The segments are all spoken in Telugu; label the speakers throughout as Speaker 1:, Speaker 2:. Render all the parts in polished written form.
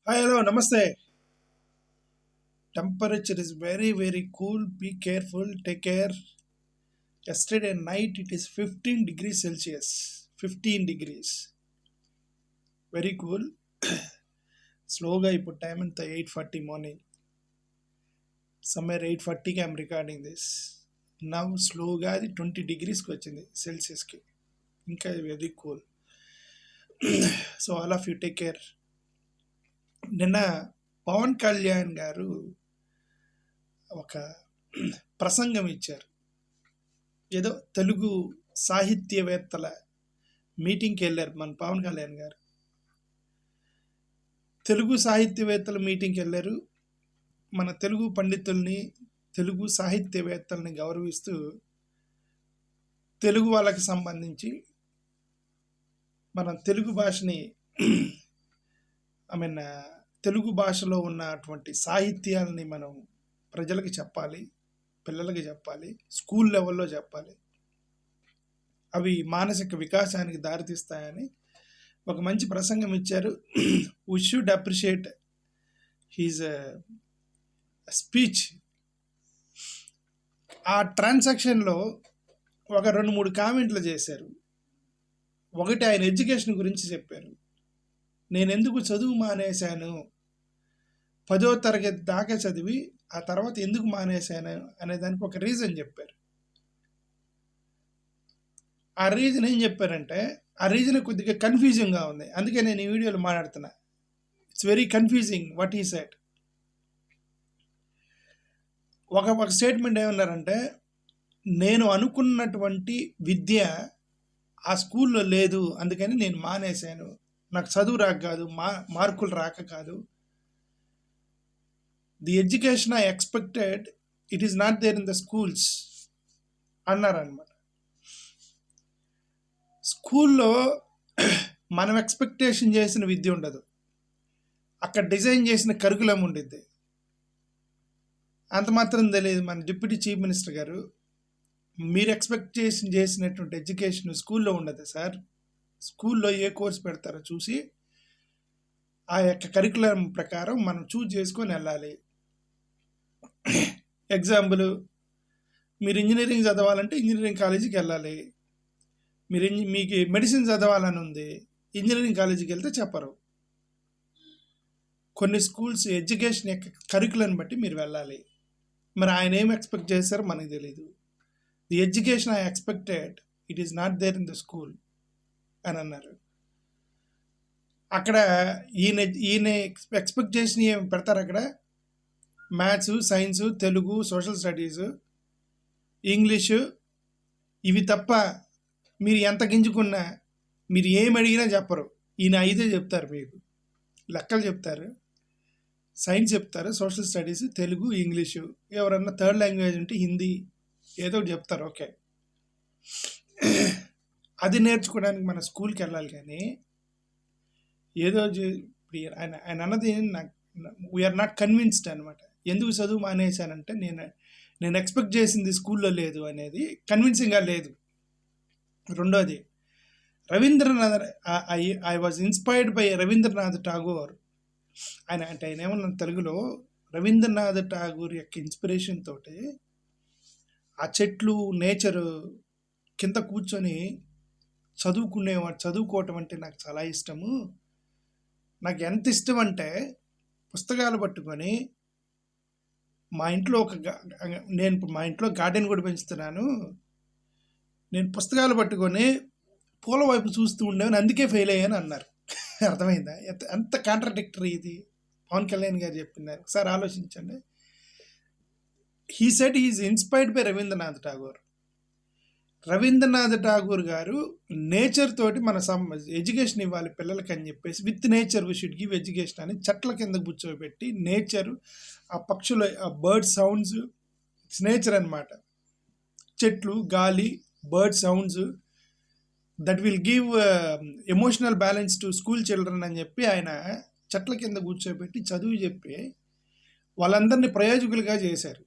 Speaker 1: Hi, hello, namaste. Temperature is very, very cool. Be careful, take care. Yesterday night it is 15 degrees Celsius. 15 degrees. Very cool. Slowగా ఇప్పుడు టైం ఎంత 8:40 మార్నింగ్. సమ్మర్ 8:40కి ఐఎమ్ రికార్డింగ్ దిస్. నవ్ స్లోగా అది 20 డిగ్రీస్కి వచ్చింది సెల్సియస్కి. ఇంకా very cool. So all of you take care. నిన్న పవన్ కళ్యాణ్ గారు ఒక ప్రసంగం ఇచ్చారు. ఏదో తెలుగు సాహిత్యవేత్తల మీటింగ్కి వెళ్ళారు మన పవన్ కళ్యాణ్ గారు. తెలుగు సాహిత్యవేత్తల మీటింగ్కి వెళ్ళారు. మన తెలుగు పండితుల్ని, తెలుగు సాహిత్యవేత్తల్ని గౌరవిస్తూ తెలుగు వాళ్ళకి సంబంధించి మనం తెలుగు భాషని తెలుగు భాషలో ఉన్నటువంటి సాహిత్యాలని మనం ప్రజలకు చెప్పాలి, పిల్లలకి చెప్పాలి, స్కూల్ లెవెల్లో చెప్పాలి. అవి మానసిక వికాసానికి దారితీస్తాయని ఒక మంచి ప్రసంగం ఇచ్చారు. We should appreciate his speech. ఆ ట్రాన్సాక్షన్లో ఒక 2-3 కామెంట్లు చేశారు. ఒకటి ఆయన ఎడ్యుకేషన్ గురించి చెప్పారు. నేను ఎందుకు చదువు మానేశాను, 10వ తరగతి దాకా చదివి ఆ తర్వాత ఎందుకు మానేశాను అనే దానికి ఒక రీజన్ చెప్పారు. ఆ రీజన్ ఏం చెప్పారంటే, ఆ రీజన్ కొద్దిగా కన్ఫ్యూజింగ్గా ఉంది. అందుకే నేను ఈ వీడియోలో మాట్లాడుతున్నా. It's very confusing what he said. ఒక స్టేట్మెంట్ ఏమన్నారంటే, నేను అనుకున్నటువంటి విద్య ఆ స్కూల్లో లేదు, అందుకని నేను మానేశాను. నాకు చదువు రాక కాదు, మార్కులు రాక కాదు. The education I expected it is not there in the schools అన్నారనమాట. స్కూల్లో మనం ఎక్స్పెక్టేషన్ చేసిన విద్య ఉండదు, అక్కడ డిజైన్ చేసిన కరికులం ఉండిద్ది. అంత మాత్రం తెలియదు మన డిప్యూటీ చీఫ్ మినిస్టర్ గారు, మీరు ఎక్స్పెక్టేషన్ చేసినటువంటి ఎడ్యుకేషన్ స్కూల్లో ఉండదు సార్. స్కూల్లో ఏ కోర్స్ పెడతారో చూసి ఆ యొక్క కరికులం ప్రకారం మనం చూజ్ చేసుకొని వెళ్ళాలి. ఎగ్జాంపుల్, మీరు ఇంజనీరింగ్ చదవాలంటే ఇంజనీరింగ్ కాలేజీకి వెళ్ళాలి. మీకు మెడిసిన్ చదవాలని ఉంది, ఇంజనీరింగ్ కాలేజీకి వెళ్తే చెప్పరు. కొన్ని స్కూల్స్ ఎడ్యుకేషన్ యొక్క కరికులం బట్టి మీరు వెళ్ళాలి. మరి ఆయన ఏం ఎక్స్పెక్ట్ చేశారో మనకు తెలీదు. The education I expected it is not there in the school అని అన్నారు. అక్కడ ఈయన ఎక్స్పెక్ట్ చేసిన ఏం పెడతారు అక్కడ? Maths, science, Telugu, social studies, English, ఇవి తప్ప మీరు ఎంత గింజుకున్నా, మీరు ఏం అడిగినా చెప్పరు. ఈయన 5 చెప్తారు. మీకు లెక్కలు చెప్తారు, సైన్స్ చెప్తారు, సోషల్ స్టడీస్, తెలుగు, ఇంగ్లీషు, ఎవరన్నా థర్డ్ లాంగ్వేజ్ ఉంటే హిందీ, ఏదో ఒకటి చెప్తారు. ఓకే, అది నేర్చుకోవడానికి మన స్కూల్కి వెళ్ళాలి. కానీ ఏదో ఆయన అన్నది వీఆర్ నాట్ కన్విన్స్డ్ అనమాట. ఎందుకు చదువు మానేశానంటే నేను ఎక్స్పెక్ట్ చేసింది స్కూల్లో లేదు అనేది కన్విన్సింగ్గా లేదు. రెండోది, Rabindranath, I was inspired by Rabindranath Tagore. ఆయన ఏమన్నా తెలుగులో, రవీంద్రనాథ్ ఠాగూర్ యొక్క ఇన్స్పిరేషన్ తోటి ఆ చెట్లు, నేచరు కింద కూర్చొని చదువుకోవటం అంటే నాకు చాలా ఇష్టము. నాకు ఎంత ఇష్టం అంటే, పుస్తకాలు పట్టుకొని మా ఇంట్లో మా ఇంట్లో గార్డెన్ కూడా పెంచుతున్నాను. నేను పుస్తకాలు పట్టుకొని పూల వైపు చూస్తూ ఉండేవని, అందుకే ఫెయిల్ అయ్యాను అన్నారు. అర్థమైందా? ఎంత కాంట్రడిక్టరీ ఇది పవన్ కళ్యాణ్ గారు చెప్పినారు. ఒకసారి ఆలోచించండి. He said he is inspired by Rabindranath Tagore. Rabindranath Tagore గారు నేచర్ తోటి మన ఎడ్యుకేషన్ ఇవ్వాలి పిల్లలకి అని చెప్పేసి, with nature we should give education అని చెట్ల కింద కూర్చోబెట్టి, నేచరు, ఆ పక్షులు, ఆ బర్డ్ సౌండ్స్, ఇట్స్ నేచర్ అనమాట. చెట్లు, గాలి, bird sounds, that will give emotional balance to school children అని చెప్పి ఆయన చెట్ల కింద కూర్చోబెట్టి చదువు చెప్పి వాళ్ళందరినీ ప్రయోజకులుగా చేశారు.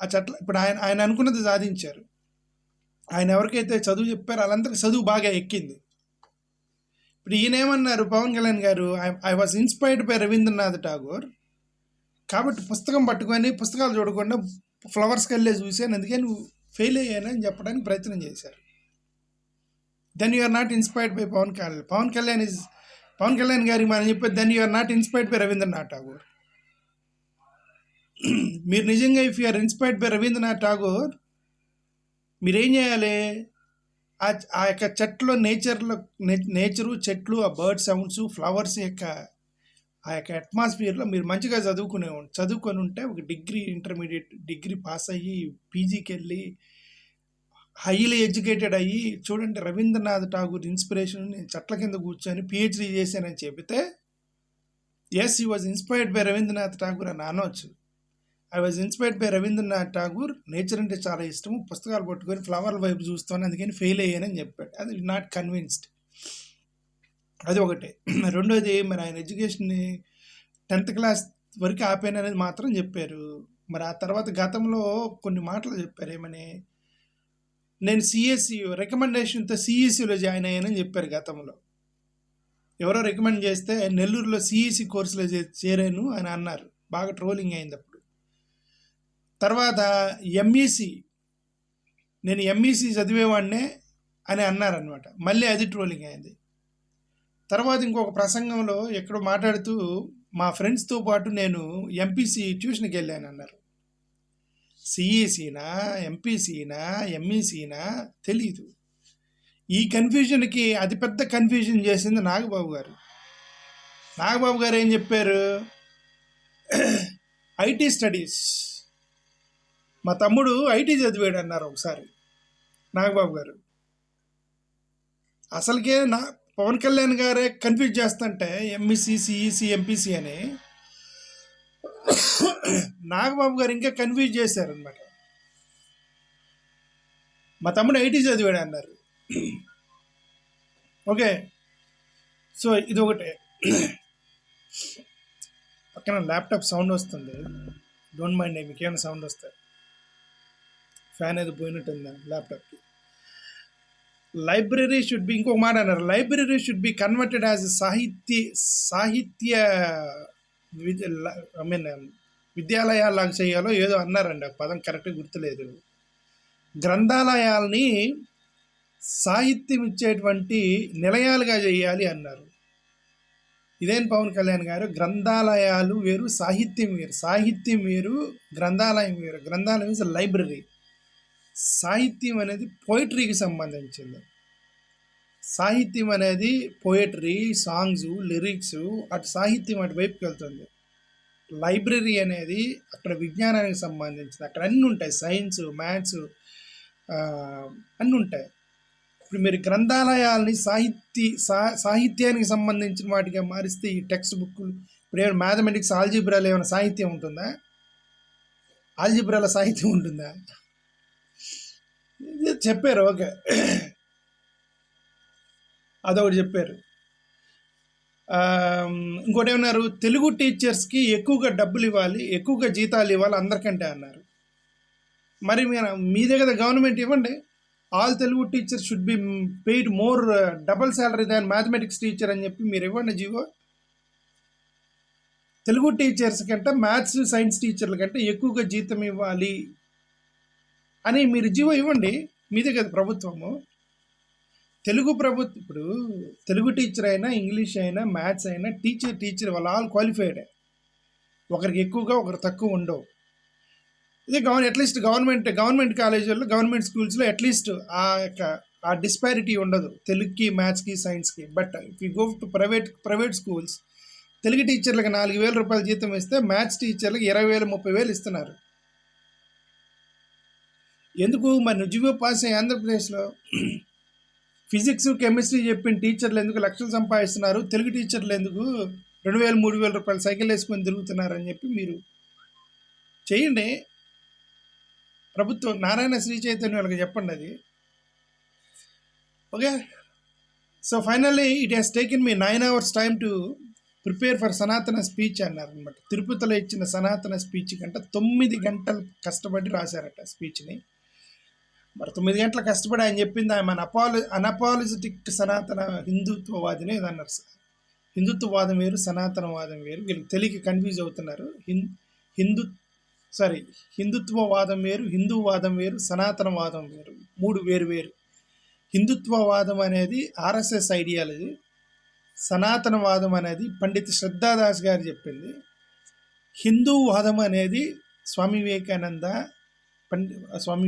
Speaker 1: ఆ చెట్ల ఇప్పుడు ఆయన అనుకున్నది సాధించారు. ఆయన ఎవరికైతే చదువు చెప్పారో వాళ్ళందరికీ చదువు బాగా ఎక్కింది. ఇప్పుడు ఈయనేమన్నారు పవన్ కళ్యాణ్ గారు, I was inspired by Rabindranath Tagore, కాబట్టి పుస్తకం పట్టుకొని పుస్తకాలు చూడకుండా ఫ్లవర్స్కి వెళ్ళే చూసాను, అందుకే నువ్వు ఫెయిల్ అయ్యానని చెప్పడానికి ప్రయత్నం చేశారు. Then you are not inspired by Pawan Kalyan గారికి మనం చెప్పేది, then you are not inspired by Rabindranath Tagore. మీరు నిజంగా if you are inspired by Rabindranath Tagore, మీరేం చేయాలి, ఆ యొక్క చెట్లు నేచరు, చెట్లు, ఆ బర్డ్ సౌండ్స్, ఫ్లవర్స్ యొక్క ఆ యొక్క అట్మాస్ఫియర్లో మీరు మంచిగా చదువుకొని ఉంటే, ఒక ఇంటర్మీడియట్ డిగ్రీ పాస్ అయ్యి పీజీకి వెళ్ళి హైలీ ఎడ్యుకేటెడ్ అయ్యి, చూడండి రవీంద్రనాథ్ ఠాగూర్ ఇన్స్పిరేషన్, నేను చెట్ల కింద కూర్చొని పిహెచ్డీ చేశానని చెబితే, yes you was inspired by Rabindranath Tagore అని అనవచ్చు. I was inspired by Rabindranath Tagore, nature అంటే చాలా ఇష్టము, పుస్తకాలు పట్టుకొని ఫ్లవర్ వైపు చూస్తాను, అందుకని ఫెయిల్ అయ్యానని చెప్పాడు. అది నాట్ కన్విన్స్డ్. అది ఒకటి. రెండోది, మరి ఆయన ఎడ్యుకేషన్ని 10th క్లాస్ వరకు ఆపాననేది మాత్రం చెప్పారు. మరి ఆ తర్వాత గతంలో కొన్ని మాటలు చెప్పారు, ఏమని, నేను సిఎస్సి రికమెండేషన్తో సిఎస్సిలో జాయిన్ అయ్యానని చెప్పారు గతంలో. ఎవరో రికమెండ్ చేస్తే నెల్లూరులో సిఎస్సి కోర్సులో చేరాను అని అన్నారు. బాగా ట్రోలింగ్ అయింది అప్పుడు. తర్వాత ఎంఈసి, నేను ఎంఈసి చదివేవాడినే అని అన్నారనమాట. మళ్ళీ అది ట్రోలింగ్ అయింది. తర్వాత ఇంకొక ప్రసంగంలో ఎక్కడో మాట్లాడుతూ, మా ఫ్రెండ్స్తో పాటు నేను ఎంపీసీ ట్యూషన్కి వెళ్ళాను అన్నారు. సిఈసీనా, ఎంపీసీనా, ఎంఈసీనా తెలీదు. ఈ కన్ఫ్యూజన్కి అతిపెద్ద కన్ఫ్యూజన్ చేసింది నాగబాబు గారు. నాగబాబు గారు ఏం చెప్పారు, ఐటీ స్టడీస్, మా తమ్ముడు ఐటీ చదివాడు అన్నారు ఒకసారి నాగబాబు గారు. అసలుకే పవన్ కళ్యాణ్ గారే కన్ఫ్యూజ్ చేస్తుంటే ఎంఈసీ, సిఈసీ, ఎంపీసీ అని, నాగబాబు గారు ఇంకా కన్ఫ్యూజ్ చేశారనమాట. మా తమ్ముడు ఐటీ చదివాడు అన్నారు. ఓకే, సో ఇది ఒకటే. పక్కన ల్యాప్టాప్ సౌండ్ వస్తుంది, డోంట్ మైండ్. మీకు ఏమైనా సౌండ్ వస్తాయి, ఫ్యాన్ ఏదో పోయినట్టుంది ల్యాప్టాప్కి. లైబ్రరీ షుడ్ బి, ఇంకొక మాట అన్నారు, library should be converted as సాహిత్య విద్యాలయాలాగా చేయాలో ఏదో అన్నారండి, ఆ పదం కరెక్ట్గా గుర్తులేదు. గ్రంథాలయాల్ని సాహిత్యం ఇచ్చేటువంటి నిలయాలుగా చేయాలి అన్నారు. ఇదేం పవన్ కళ్యాణ్ గారు, గ్రంథాలయాలు వేరు, సాహిత్యం వేరు. సాహిత్యం వేరు, గ్రంథాలయం వేరు. గ్రంథాలయం ఇస్ లైబ్రరీ. సాహిత్యం అనేది పోయిటరీకి సంబంధించింది. సాహిత్యం అనేది పోయిటరీ, సాంగ్స్, లిరిక్స్, అటు సాహిత్యం అటువైపుకి వెళ్తుంది. లైబ్రరీ అనేది అక్కడ విజ్ఞానానికి సంబంధించింది, అక్కడ అన్నీ ఉంటాయి, సైన్స్, మ్యాథ్స్ అన్నీ ఉంటాయి. ఇప్పుడు మీరు గ్రంథాలయాల్ని సాహిత్యానికి సంబంధించిన వాటిగా మారిస్తే, ఈ టెక్స్ట్ బుక్లు, ఇప్పుడు ఏమైనా మ్యాథమెటిక్స్, ఆల్జీబ్రాలో ఏమైనా సాహిత్యం ఉంటుందా? ఆల్జీబ్రాలో సాహిత్యం ఉంటుందా? చెప్పారు, ఓకే, అదొకటి చెప్పారు. ఇంకోటి ఏమన్నారు, తెలుగు టీచర్స్కి ఎక్కువగా డబ్బులు ఇవ్వాలి, ఎక్కువగా జీతాలు ఇవ్వాలి అందరికంటే అన్నారు. మరి మీ దగ్గర గవర్నమెంట్ ఇవ్వండి, all Telugu teachers should be paid more, double salary than mathematics teacher అని చెప్పి మీరు ఇవ్వండి జీవో. తెలుగు టీచర్స్ కంటే మ్యాథ్స్, సైన్స్ టీచర్ల కంటే ఎక్కువగా జీతం ఇవ్వాలి అని మీరు జీవో ఇవ్వండి. మీదే కదా ప్రభుత్వము. ఇప్పుడు తెలుగు టీచర్ అయినా, ఇంగ్లీష్ అయినా, మ్యాథ్స్ అయినా, టీచర్ వాళ్ళు ఆల్ క్వాలిఫైడ్. ఒకరికి ఎక్కువగా, ఒకరు తక్కువ ఉండవు. ఇదే అట్లీస్ట్ గవర్నమెంట్ కాలేజీల్లో, గవర్నమెంట్ స్కూల్స్లో అట్లీస్ట్ ఆ డిస్పారిటీ ఉండదు, తెలుగుకి, మ్యాథ్స్కి, సైన్స్కి. But if you go to private schools, Telugu టీచర్లకు 4,000 రూపాయలు జీతం ఇస్తే మ్యాథ్స్ టీచర్లకు 20,000, 30,000 ఇస్తున్నారు. ఎందుకు? మరి నువ్వు పాస్ అయ్యి ఆంధ్రప్రదేశ్లో ఫిజిక్స్, కెమిస్ట్రీ చెప్పిన టీచర్లు ఎందుకు లక్షలు సంపాదిస్తున్నారు, తెలుగు టీచర్లు ఎందుకు 2,000, 3,000 రూపాయలు సైకిల్ వేసుకొని తిరుగుతున్నారని చెప్పి మీరు చేయండి. ప్రభుత్వం, నారాయణ శ్రీ చైతన్య వాళ్ళకి చెప్పండి అది. Okay, so finally it has taken me 9 hours time to prepare for సనాతన స్పీచ్ అన్నారనమాట. తిరుపతిలో ఇచ్చిన సనాతన స్పీచ్ కంటే 9 గంటలు కష్టపడి రాశారట స్పీచ్ని. మరి 9 గంటలు కష్టపడి ఆయన చెప్పింది ఆయన అనపాలజెటిక్ సనాతన హిందుత్వవాదిని ఏదన్నారు సార్. హిందుత్వవాదం వేరు, సనాతనవాదం వేరు. వీళ్ళకి తెలియక కన్ఫ్యూజ్ అవుతున్నారు. హిందూ సారీ హిందుత్వవాదం వేరు, హిందూవాదం వేరు, సనాతనవాదం వేరు. 3 వేరు వేరు. హిందుత్వవాదం అనేది ఆర్ఎస్ఎస్ ఐడియాలజీ, సనాతనవాదం అనేది పండిత్ శ్రద్ధాదాస్ గారు చెప్పింది. హిందూవాదం అనేది స్వామి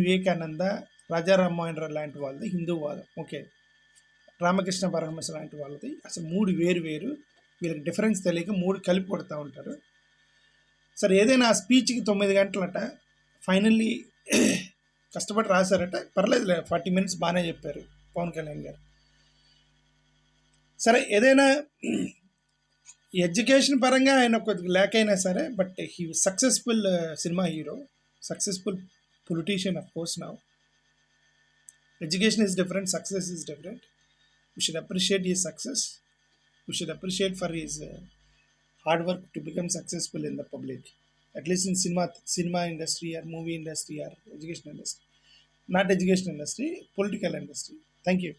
Speaker 1: వివేకానంద, రాజారాం మోహన్ రాయ్ లాంటి వాళ్ళది హిందూవాదం. ఓకే, రామకృష్ణ పరమహంస లాంటి వాళ్ళది. అసలు 3 వేరు వేరు. వీళ్ళకి డిఫరెన్స్ తెలియక 3 కలిపి కొడుతూ ఉంటారు. సరే, ఏదైనా ఆ స్పీచ్కి 9 గంటలట. ఫైనల్లీ కష్టపడి రాశారట. పర్లేదులే, 40 మినిట్స్ బాగానే చెప్పారు పవన్ కళ్యాణ్ గారు. సరే, ఏదైనా ఎడ్యుకేషన్ పరంగా ఆయన కొద్దిగా ల్యాక్ అయినా సరే, but he successful cinema hero, successful politician of course. Now education is different, success is different. We should appreciate his success. We should appreciate for his hard work to become successful in the public, at least in cinema industry or movie industry or education industry. Not education industry, political industry. Thank you.